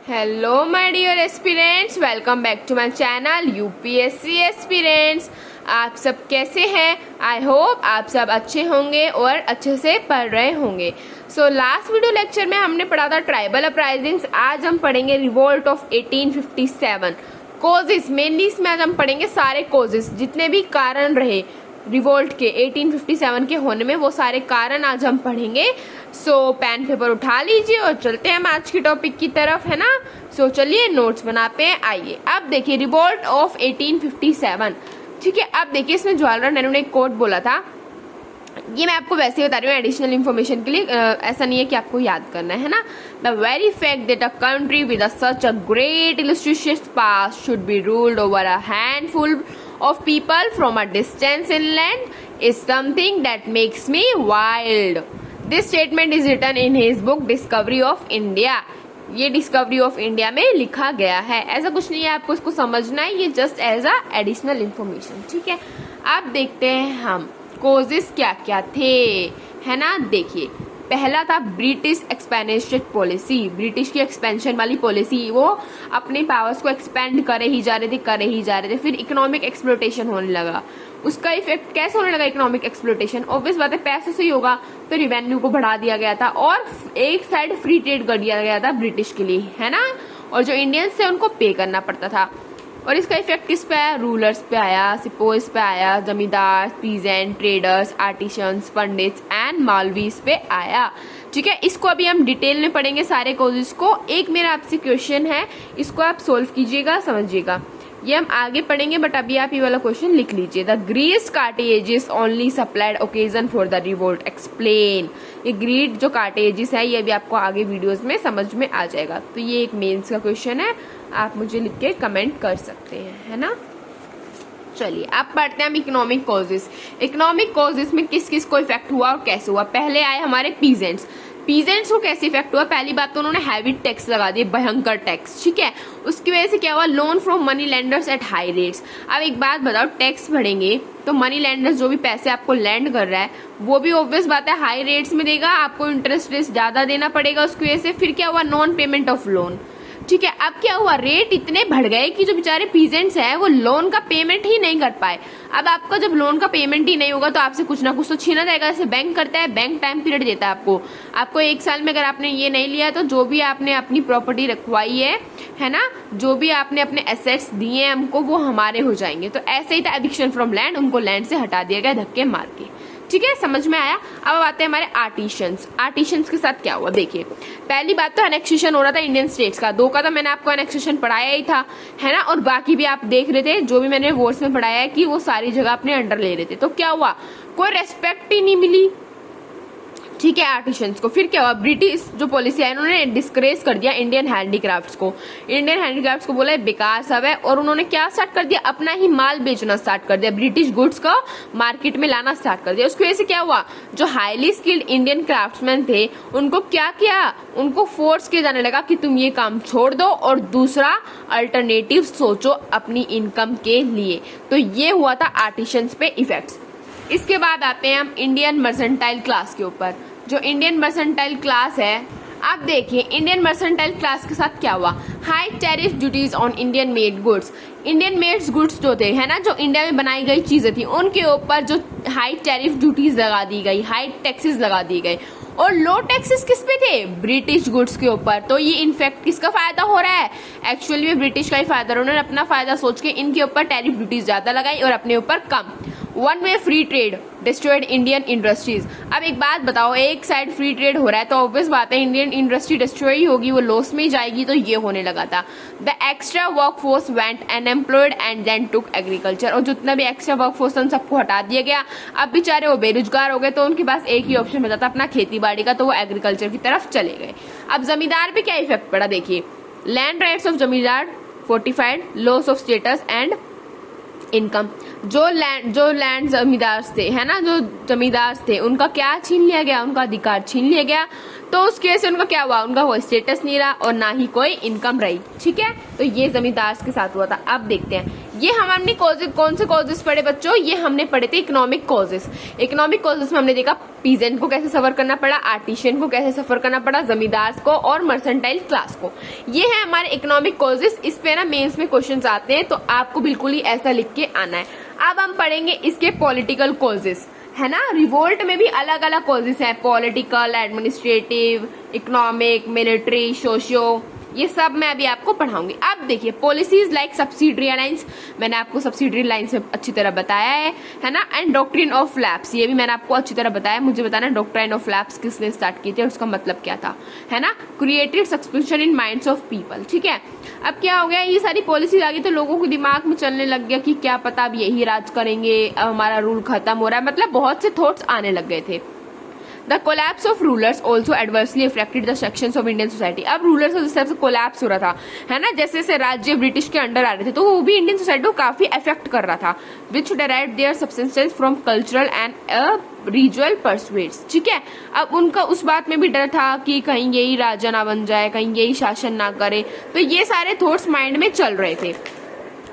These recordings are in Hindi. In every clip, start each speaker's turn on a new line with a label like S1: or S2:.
S1: Hello my dear aspirants, welcome back to my channel UPSC aspirants. आप सब कैसे हैं? आई होप आप सब अच्छे होंगे और अच्छे से पढ़ रहे होंगे। सो लास्ट वीडियो लेक्चर में हमने पढ़ा था ट्राइबल अपराइजिंग्स। आज हम पढ़ेंगे रिवोल्ट ऑफ 1857 कोजेस। मेनली इसमें आज हम पढ़ेंगे सारे कोजेस, जितने भी कारण रहे रिवोल्ट के 1857 के होने में, वो सारे कारण आज हम पढ़ेंगे। सो पेन पेपर उठा लीजिए और चलते हैं हम आज के टॉपिक की तरफ, है ना। सो चलिए नोट्स बनाते हैं। आइए अब देखिए रिवोल्ट ऑफ 1857। ठीक है, अब देखिए इसमें जवाहरलाल नेहरू ने एक कोट बोला था। ये मैं आपको वैसे ही बता रही हूँ एडिशनल इन्फॉर्मेशन के लिए, ऐसा नहीं है कि आपको याद करना है ना। The very fact that a country with such a great illustrious past should be ruled over a handful of people from a distance inland is something that makes me wild. This statement is written in his book Discovery of India. ये डिस्कवरी ऑफ इंडिया में लिखा गया है। ऐसा कुछ नहीं है, आपको इसको समझना है, ये just as a additional information. ठीक है, अब देखते हैं हम कोजेस क्या क्या थे, है ना। देखिए पहला था ब्रिटिश एक्सपेंशन पॉलिसी। ब्रिटिश की एक्सपेंशन वाली पॉलिसी, वो अपने पावर्स को एक्सपेंड करे ही जा रहे थे। फिर इकोनॉमिक एक्सप्लोटेशन होने लगा। उसका इफेक्ट कैसे होने लगा? इकोनॉमिक एक्सप्लोटेशन ऑब्वियस बात है, पैसे से ही होगा, तो रिवेन्यू को बढ़ा दिया गया था और एक साइड फ्री ट्रेड कर दिया गया था ब्रिटिश के लिए, है ना। और जो इंडियंस थे उनको पे करना पड़ता था। और इसका इफेक्ट किस पे आया? रूलर्स पे आया, सिपोज पे आया, zamindar, peasant, traders, artisans, pandits and maulvis पे आया। ठीक है, इसको अभी हम डिटेल में पढ़ेंगे सारे कॉजेस को। एक मेरा आपसे क्वेश्चन है, इसको आप सोल्व कीजिएगा, समझिएगा। ये हम आगे पढ़ेंगे, बट अभी आप ये वाला क्वेश्चन लिख लीजिए। The grease cartridges only supplied occasion for the revolt, explain. ये ग्रीड जो कार्टेजेस है, ये भी आपको आगे वीडियोस में समझ में आ जाएगा। तो ये एक मेंस का क्वेश्चन है, आप मुझे लिख के कमेंट कर सकते हैं, है ना। चलिए अब पढ़ते हैं हम इकोनॉमिक कॉजेस। इकोनॉमिक कॉजेस में किस किस को इफेक्ट हुआ और कैसे हुआ। पहले आए हमारे पीजेंट्स। पीजेंट्स को कैसे इफेक्ट हुआ? पहली बात तो उन्होंने हैवी टैक्स लगा दिए, भयंकर टैक्स। ठीक है, उसकी वजह से क्या हुआ? Loan from money lenders at high rates. अब एक बात बताओ, टैक्स बढ़ेंगे तो मनी लेंडर्स जो भी पैसे आपको लैंड कर रहा है, वो भी ऑब्वियस बात है हाई रेट्स में देगा, आपको इंटरेस्ट रेट ज्यादा देना पड़ेगा उसकी वजह से। फिर क्या हुआ? Non payment of loan. ठीक है, अब क्या हुआ? रेट इतने बढ़ गए कि जो बेचारे पीजेंट्स हैं वो लोन का पेमेंट ही नहीं कर पाए। अब आपका जब लोन का पेमेंट ही नहीं होगा तो आपसे कुछ ना कुछ तो छीना जाएगा। जैसे बैंक करता है, बैंक टाइम पीरियड देता है आपको 1 साल में अगर आपने ये नहीं लिया तो जो भी आपने अपनी प्रॉपर्टी रखवाई है ना, जो भी आपने अपने एसेट्स दिए हैं हमको, वो हमारे हो जाएंगे। तो ऐसे ही था एविक्शन फ्रॉम लैंड, उनको लैंड से हटा दिया गया धक्के मार के। ठीक है, समझ में आया। अब आते हैं हमारे आर्टिशंस। आर्टिशंस के साथ क्या हुआ? देखिए पहली बात तो एनेक्सेशन हो रहा था इंडियन स्टेट्स का। 2 का तो मैंने आपको एनेक्सेशन पढ़ाया ही था, है ना। और बाकी भी आप देख रहे थे, जो भी मैंने वॉर्स में पढ़ाया है कि वो सारी जगह अपने अंडर ले रहे थे। तो क्या हुआ? कोई रेस्पेक्ट ही नहीं मिली। ठीक है, आर्टिशंस को। फिर क्या हुआ? ब्रिटिश जो पॉलिसी है, उन्होंने डिस्करेज कर दिया इंडियन हैंडीक्राफ्ट्स को। इंडियन हैंडीक्राफ्ट्स को बोला बेकार सब है, और उन्होंने क्या स्टार्ट कर दिया? अपना ही माल बेचना स्टार्ट कर दिया, ब्रिटिश गुड्स को मार्केट में लाना स्टार्ट कर दिया। उसकी वजह से क्या हुआ? जो हाईली स्किल्ड इंडियन क्राफ्ट्समैन थे, उनको क्या किया? उनको फोर्स किया जाने लगा कि तुम ये काम छोड़ दो और दूसरा अल्टरनेटिव सोचो अपनी इनकम के लिए। तो ये हुआ था आर्टिशंस पे इफेक्ट्स। इसके बाद आते हैं हम इंडियन मर्सेंटाइल क्लास के ऊपर। जो इंडियन मर्सेंटाइल क्लास है, आप देखिए इंडियन मर्सेंटाइल क्लास के साथ क्या हुआ? High tariff duties on Indian made goods. Indian made goods जो थे, है ना, जो इंडिया में बनाई गई चीजें थी, उनके ऊपर जो हाई टैरिफ ड्यूटीज लगा दी गई, हाई टैक्सेस लगा दिए गए। और लो टैक्सेस किस पे थे? ब्रिटिश गुड्स के ऊपर। तो ये इनफैक्ट किसका फायदा हो रहा है? एक्चुअली में ब्रिटिश का ही फायदा। उन्होंने अपना फायदा सोच के इनके ऊपर टैरिफ ड्यूटीज ज्यादा लगाई और अपने ऊपर कम। One way free trade destroyed Indian industries. अब एक बात बताओ, एक साइड फ्री ट्रेड हो रहा है तो ऑब्वियस बात है इंडियन इंडस्ट्री डिस्ट्रॉय ही होगी, वो लॉस में ही जाएगी। तो ये होने लगा था। The extra workforce went unemployed and then took agriculture. और जितना भी एक्स्ट्रा वर्क फोर्स उन सबको हटा दिया गया। अब बेचारे वो बेरोजगार हो गए, तो उनके पास एक ही ऑप्शन बचा था अपना खेती बाड़ी का, तो वो एग्रीकल्चर की तरफ चले गए। अब जमींदार पे क्या इफेक्ट पड़ा? देखिए लैंड राइट्स ऑफ जमींदार fortified, loss of status and income. जो लैंड जमींदार थे, है ना, जो जमींदार थे, उनका क्या छीन लिया गया? उनका अधिकार छीन लिया गया। तो उस केस से उनका क्या हुआ? उनका कोई स्टेटस नहीं रहा और ना ही कोई इनकम रही। ठीक है, तो ये जमींदार के साथ हुआ था। अब देखते हैं ये हमने कौन से कॉजेस पढ़े बच्चों? ये हमने पढ़े थे इकोनॉमिक कॉजेस। इकोनॉमिक कॉजेस में हमने देखा पीजेंट को कैसे सफर करना पड़ा, आर्टिशियन को कैसे सफर करना पड़ा, जमींदार को और मर्सेंटाइल क्लास को। ये है हमारे इकोनॉमिक कॉजेस। इस पे ना मेंस में क्वेश्चंस आते हैं, तो आपको बिल्कुल ही ऐसा लिख के आना है। अब हम पढ़ेंगे इसके पॉलिटिकल कॉजेस, है ना। रिवोल्ट में भी अलग अलग कॉजेस हैं, political, administrative, economic, military, socio, ये सब मैं अभी आपको पढ़ाऊंगी। अब देखिए पॉलिसीज लाइक सब्सिडरी लाइंस, मैंने आपको सब्सिडरी लाइंस में अच्छी तरह बताया है ना। एंड डॉक्ट्रिन ऑफ लैप्स, ये भी मैंने आपको अच्छी तरह बताया। मुझे बताना डॉक्ट्रिन ऑफ लैप्स किसने स्टार्ट की थी और उसका मतलब क्या था, है ना। Created suspicion in minds of people, ठीक है। अब क्या हो गया, ये सारी पॉलिसीज आ गई तो लोगों को दिमाग में चलने लग गया कि क्या पता अब यही राज करेंगे, अब हमारा रूल खत्म हो रहा है, मतलब बहुत से थॉट्स आने लग गए थे। The collapse of rulers also adversely affected the sections of Indian society। अब रूलर्स का जिस तरह से कोलैप्स हो रहा था, है ना, जैसे जैसे राज्य ब्रिटिश के अंडर आ रहे थे, तो वो भी इंडियन सोसाइटी को काफी अफेक्ट कर रहा था। Which derived their subsistence from cultural and regional pursuits, ठीक है। अब उनका उस बात में भी डर था कि कहीं यही राजा ना बन जाए, कहीं यही शासन ना करे, तो ये सारे थॉट्स माइंड में चल रहे थे।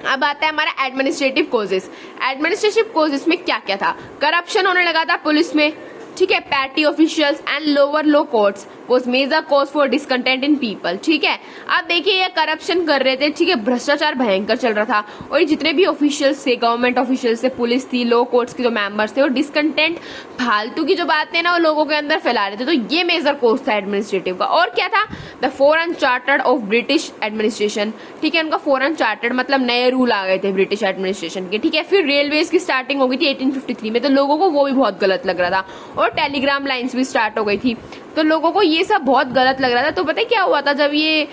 S1: अब आता है हमारा एडमिनिस्ट्रेटिव कॉजेस। एडमिनिस्ट्रेटिव कॉजेस में क्या क्या था? करप्शन होने लगा था पुलिस में, ठीक है। Petty officials and lower low courts was major cause for discontent in people, ठीक है। अब देखिए ये करप्शन कर रहे थे, ठीक है, भ्रष्टाचार भयंकर चल रहा था, और जितने भी ऑफिशियल्स थे, गवर्नमेंट ऑफिशियल्स थे, पुलिस थी, लो कोर्ट्स के जो मेंबर्स थे, वो डिसकंटेंट फालतू की जो बातें हैं ना वो लोगों के अंदर फैला रहे थे। तो ये मेजर कॉज था एडमिनिस्ट्रेटिव का। और क्या था? The foreign chartered of British administration, ठीक है। उनका फॉरेन चार्टर्ड मतलब नए रूल आ गए थे ब्रिटिश एडमिनिस्ट्रेशन के, ठीक है। फिर रेलवेज की स्टार्टिंग हो गई थी 1853 में, तो लोगों को वो भी बहुत गलत लग रहा था। और टेलीग्राम लाइन्स भी स्टार्ट हो गई थी, तो लोगों को ये सब बहुत गलत लग रहा था। तो पता है क्या हुआ था, जब ये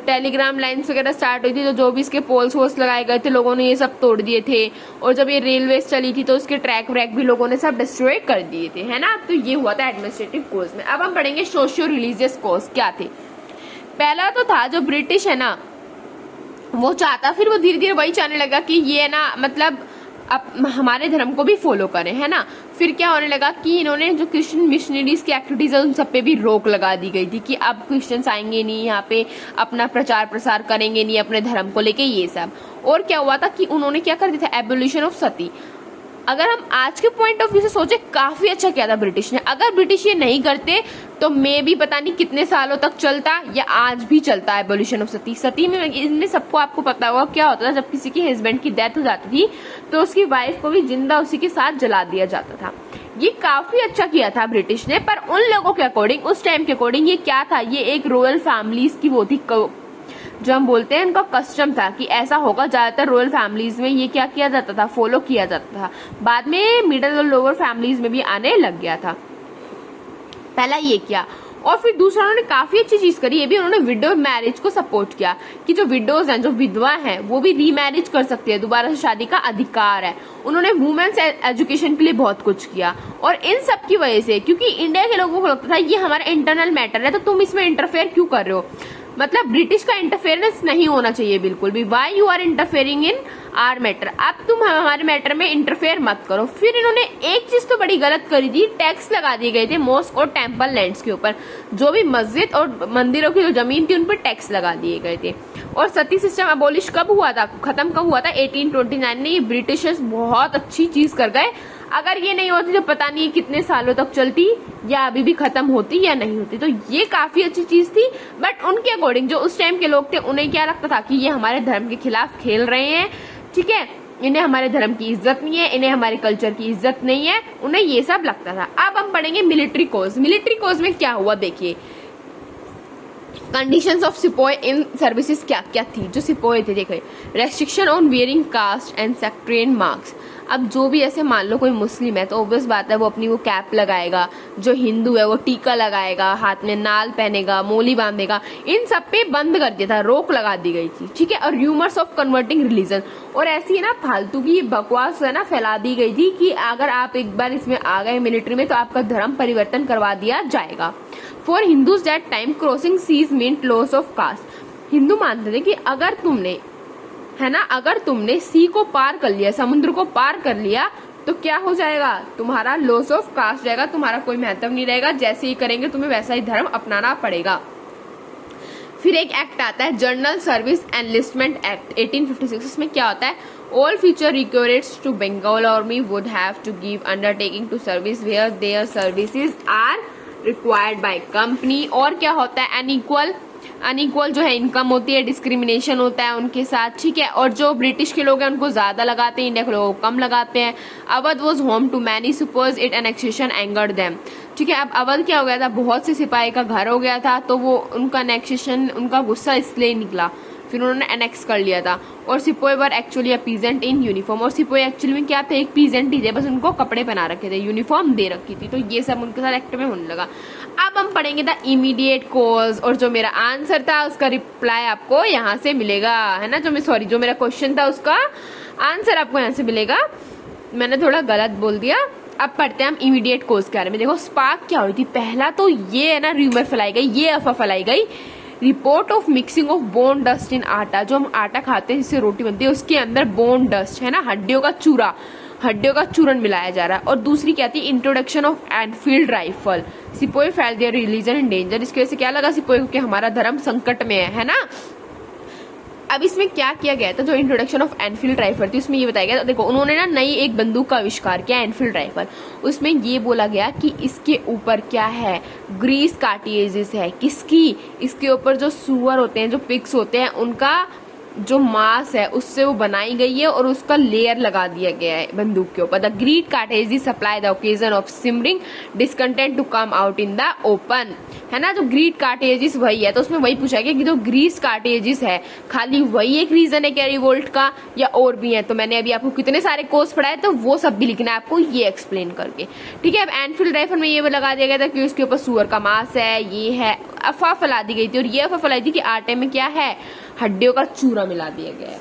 S1: टेलीग्राम लाइन्स वगैरह स्टार्ट हुई थी, तो जो भी इसके पोल्स वोल्स लगाए गए थे लोगों ने ये सब तोड़ दिए थे। और जब ये रेलवेज चली थी तो उसके ट्रैक व्रैक भी लोगों ने सब डिस्ट्रॉय कर दिए थे, है ना। तो ये हुआ था एडमिनिस्ट्रेटिव कोज में। अब हम पढ़ेंगे सोशियो रिलीजियस कोज क्या थे। पहला तो था जो ब्रिटिश है ना वो चाहता, फिर वो धीरे धीरे वही चाहने लगा कि ये ना मतलब अब हमारे धर्म को भी फॉलो करें, है ना। फिर क्या होने लगा कि इन्होंने जो क्रिश्चियन मिशनरीज की एक्टिविटीज है उन सब पे भी रोक लगा दी गई थी कि अब क्रिश्चियंस आएंगे नहीं यहाँ पे, अपना प्रचार प्रसार करेंगे नहीं अपने धर्म को लेके, ये सब। और क्या हुआ था कि उन्होंने क्या कर दिया था, एबोलिशन ऑफ सती। अगर हम आज के पॉइंट ऑफ व्यू से सोचे काफी अच्छा किया था ब्रिटिश ने। अगर ब्रिटिश ये नहीं करते तो मे भी पता नहीं कितने सालों तक चलता या आज भी चलता है एबोलिशन ऑफ सती। सती में इनमें सबको आपको पता होगा क्या होता था, जब किसी के हस्बैंड की डेथ हो जाती थी तो उसकी वाइफ को भी जिंदा उसी के साथ जला दिया जाता था। ये काफी अच्छा किया था ब्रिटिश ने, पर उन लोगों के अकॉर्डिंग, उस टाइम के अकॉर्डिंग ये क्या था, ये एक रॉयल फैमिलीज की वो थी, जो हम बोलते हैं उनका कस्टम था कि ऐसा होगा। ज्यादातर रॉयल फैमिलीज में ये क्या किया जाता था, फॉलो किया जाता था। बाद में मिडिल और लोअर फैमिलीज में भी आने लग गया था। पहला ये किया। और फिर दूसरा उन्होंने काफी अच्छी चीज करी, ये भी उन्होंने विडो मैरिज को सपोर्ट किया कि जो विडोज हैं, जो विधवा हैं, वो भी रीमैरिज कर सकती है, दोबारा से शादी का अधिकार है। उन्होंने वुमेन्स एजुकेशन के लिए बहुत कुछ किया। और इन सब की वजह से, क्योंकि इंडिया के लोगों को लगता था ये हमारा इंटरनल मैटर है, तो तुम इसमें इंटरफेयर क्यों कर रहे हो, मतलब ब्रिटिश का इंटरफेरेंस नहीं होना चाहिए बिल्कुल भी। Why you are interfering in our matter, अब तुम हमारे मैटर में इंटरफेयर मत करो। फिर इन्होंने एक चीज तो बड़ी गलत करी थी, टैक्स लगा दिए गए थे मॉस्क और टेम्पल लैंड्स के ऊपर। जो भी मस्जिद और मंदिरों की जो जमीन थी उन पर टैक्स लगा दिए गए थे। और सती सिस्टम अबोलिश कब हुआ था, खत्म कब हुआ था, 1829 में। ये ब्रिटिशर्स बहुत अच्छी चीज कर गए। अगर ये नहीं होती तो पता नहीं कितने सालों तक चलती या अभी भी खत्म होती या नहीं होती। तो ये काफी अच्छी चीज थी। बट उनके अकॉर्डिंग जो उस टाइम के लोग थे उन्हें क्या लगता था कि ये हमारे धर्म के खिलाफ खेल रहे हैं, ठीक है, इन्हें हमारे धर्म की इज्जत नहीं है, इन्हें हमारे कल्चर की इज्जत नहीं है, उन्हें ये सब लगता था। अब हम पढ़ेंगे मिलिट्री कोज। मिलिट्री कोज में क्या हुआ देखिए, conditions of sepoy in services क्या क्या थी। जो सिपोय थे देखिए, restriction on wearing caste and sectarian marks. अब जो भी ऐसे मान लो कोई मुस्लिम है तो ऑब्वियस बात है वो अपनी वो कैप लगाएगा, जो हिंदू है वो टीका लगाएगा, हाथ में नाल पहनेगा, मोली बांधेगा, इन सब पे बंद कर दिया था, रोक लगा दी गई थी, ठीक है। और र्यूमर्स ऑफ कन्वर्टिंग रिलीजन, और ऐसी है ना फालतू की बकवास है ना फैला दी गई थी कि अगर आप एक बार इसमें आ गए मिलिट्री में तो आपका धर्म परिवर्तन करवा दिया जाएगा। For Hindus that time crossing seas meant loss of caste. Hindu मानते थे कि अगर तुमने, है ना, अगर तुमने सी को पार कर लिया, समुद्र को पार कर लिया, तो क्या हो जाएगा, तुम्हारा लॉस ऑफ कास्ट जाएगा, तुम्हारा कोई महत्व नहीं रहेगा, जैसे ही करेंगे तुम्हें वैसा ही धर्म अपनाना पड़ेगा। फिर एक एक्ट आता है जर्नल सर्विस एनलिस्टमेंट एक्ट 1856। इसमें क्या होता है, All future recruits to Bengal Army would have to give undertaking to service where their services are required by company. और क्या होता है, अनइक्वल जो है इनकम होती है, डिस्क्रिमिनेशन होता है उनके साथ, ठीक है। और जो ब्रिटिश के लोग हैं उनको ज्यादा लगाते हैं, इंडिया के लोगों को कम लगाते हैं। Awadh was home to many sepoys, it annexation angered them, ठीक है। अब अवध क्या हो गया था, बहुत से सिपाही का घर हो गया था, तो वो उनका एनेक्सेशन, उनका गुस्सा इसलिए निकला, फिर उन्होंने एनेक्स कर लिया था। और sepoy were actually a peasant in uniform, और सिपोई एक्चुअली में क्या थे, एक पीजेंट ही थे, बस उनको कपड़े पहना रखे थे, यूनिफॉर्म दे रखी थी। तो ये सब उनके साथ एक्ट में होने लगा। अब हम पढ़ेंगे द इमीडिएट कॉज, और जो मेरा आंसर था उसका रिप्लाई आपको यहाँ से मिलेगा, है ना। जो मेरा क्वेश्चन था उसका आंसर आपको यहाँ से मिलेगा। मैंने थोड़ा गलत बोल दिया। अब पढ़ते हैं हम इमीडिएट कॉज के बारे में। देखो स्पार्क क्या हुई थी, पहला तो ये है ना, र्यूमर फैलाई गई, ये अफवाह फैलाई गई, report of mixing of bone dust in आटा, जो हम आटा खाते हैं जिससे रोटी बनती है उसके अंदर बोन डस्ट है ना, हड्डियों का चूरन मिलाया जा रहा है। और दूसरी क्या थी, introduction of Enfield rifle, sepoy felt their religion in danger, इसकी वजह से क्या लगा सिपोई को कि हमारा धर्म संकट में है ना। अब इसमें क्या किया गया था, जो इंट्रोडक्शन ऑफ एनफील्ड राइफल थी उसमें ये बताया गया, देखो उन्होंने ना नई एक बंदूक का आविष्कार किया, एनफील्ड राइफल। उसमें ये बोला गया कि इसके ऊपर क्या है, ग्रीस कार्टिएजेस है, किसकी, इसके ऊपर जो सुअर होते हैं, जो पिग्स होते हैं, उनका जो मांस है उससे वो बनाई गई है, और उसका लेयर लगा दिया गया है बंदूक के ऊपर। The greased cartridges supply the occasion of simmering discontent to come out in the open, है ना। जो ग्रीट कार्टेजेस वही है, तो उसमें वही पूछा गया कि जो ग्रीस कार्टेजेस है खाली वही एक रीजन है क्या रिवोल्ट का, या और भी है। तो मैंने अभी आपको कितने सारे कोर्स पढ़ाए, तो वो सब भी लिखना है आपको ये एक्सप्लेन करके, ठीक है। अब एनफील्ड राइफल में ये लगा दिया गया था कि उसके ऊपर सुअर का मांस है, ये है, अफवाह फैला दी गई थी। और ये अफवाह फैलाई थी कि आटे में क्या है, हड्डियों का चूरा मिला दिया गया है,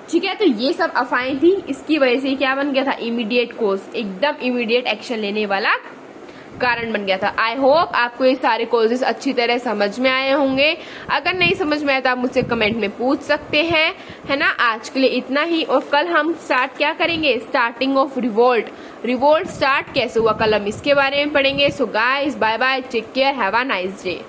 S1: ठीक है। तो ये सब अफवाहें थी, इसकी वजह से क्या बन गया था, इमीडिएट कोर्स, एकदम इमीडिएट एक्शन लेने वाला कारण बन गया था। आई होप आपको ये सारे कोर्सेज अच्छी तरह समझ में आए होंगे। अगर नहीं समझ में आया तो आप मुझसे कमेंट में पूछ सकते हैं, है ना। आज के लिए इतना ही, और कल हम स्टार्ट क्या करेंगे, स्टार्टिंग ऑफ रिवोल्ट स्टार्ट कैसे हुआ, कल हम इसके बारे में पढ़ेंगे। So guys bye bye, take care, have a nice day.